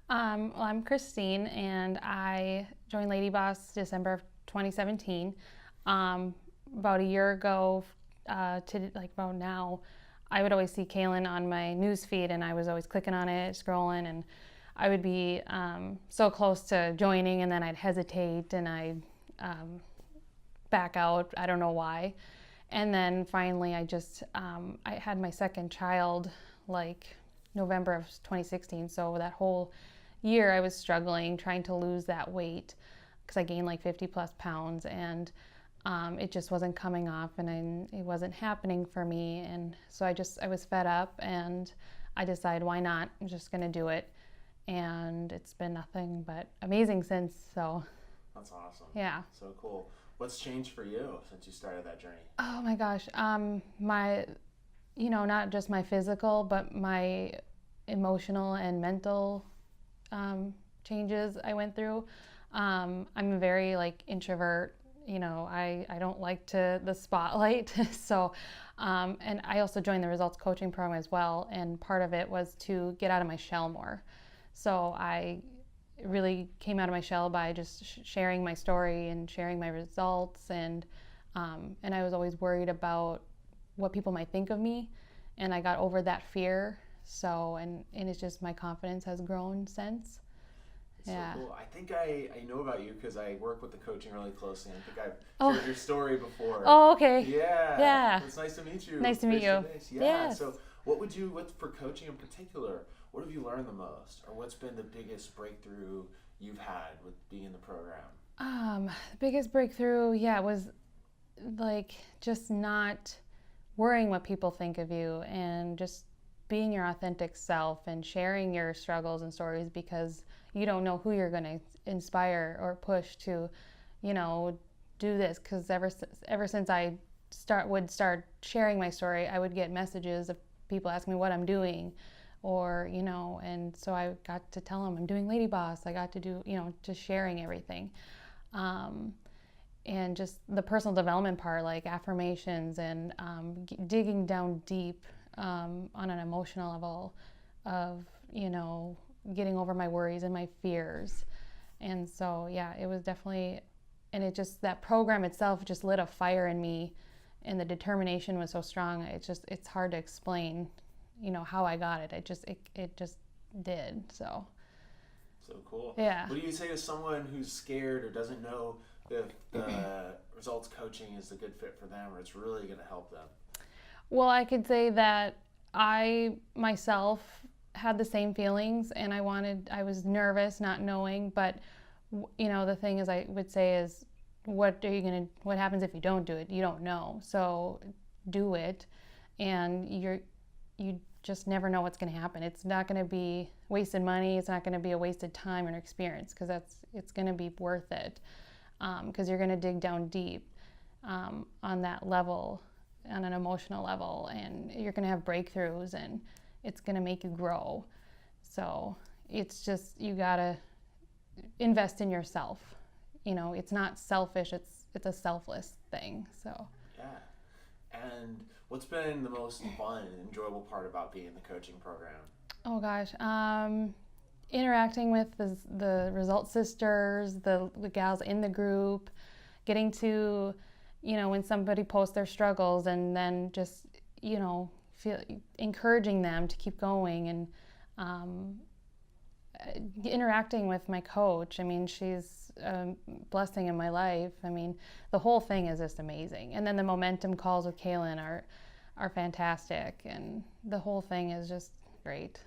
Well, I'm Christine, and I joined LadyBoss December of 2017. About a year ago, to like about now, I would always see Kaelin on my news feed, and I was always clicking on it, scrolling, and I would be so close to joining, and then I'd hesitate, and I'd back out. I don't know why. And then finally, I had my second child like November of 2016. So that whole year I was struggling trying to lose that weight because I gained like 50 plus pounds, and it just wasn't coming off, and it wasn't happening for me. And so I was fed up, and I decided, why not? I'm just going to do it. And it's been nothing but amazing since. So That's awesome. yeah. So cool. What's changed for you since you started that journey? Oh my gosh. Not just my physical, but my emotional and mental changes I went through. I'm a very introvert. I don't like the spotlight. So, and I also joined the results coaching program as well. And part of it was to get out of my shell more. So I really came out of my shell by just sharing my story and sharing my results, and I was always worried about what people might think of me, and I got over that fear. So and it's just my confidence has grown since. It's Yeah. so cool. I think I know about you because I work with the coaching really closely. I think I've Oh. heard your story before. Oh, okay. Yeah. Yeah. It's nice to meet you. Nice to meet you. Face. Yeah. Yes. So what for coaching in particular, what have you learned the most? Or what's been the biggest breakthrough you've had with being in the program? The biggest breakthrough, yeah, was just not worrying what people think of you, and just being your authentic self and sharing your struggles and stories, because you don't know who you're going to inspire or push to, do this. Because ever since I would start sharing my story, I would get messages of people asking me what I'm doing, or and so I got to tell them I'm doing LadyBoss. I got to do just sharing everything, and just the personal development part, like affirmations, and digging down deep on an emotional level of getting over my worries and my fears. And so yeah, it was definitely, and it just, that program itself just lit a fire in me, and the determination was so strong. It's hard to explain how I got it. It just did. So Cool. yeah. What do you say to someone who's scared or doesn't know if the results coaching is a good fit for them, or it's really going to help them? Well, I could say that I myself had the same feelings, and I was nervous, not knowing, but the thing is, I would say is, what happens if you don't do it? You don't know. So do it, and you just never know what's going to happen. It's not going to be wasted money. It's not going to be a wasted time and experience, because it's going to be worth it, because you're going to dig down deep on that level, on an emotional level, and you're going to have breakthroughs, and it's going to make you grow. So it's just, you got to invest in yourself. It's not selfish. It's a selfless thing. So yeah. And what's been the most fun and enjoyable part about being in the coaching program? Oh gosh, interacting with the Result Sisters, the gals in the group, getting to, when somebody posts their struggles, and then just, encouraging them to keep going, and interacting with my coach. I mean, she's a blessing in my life. I mean, the whole thing is just amazing. And then the momentum calls with Kaelin are fantastic, and the whole thing is just great.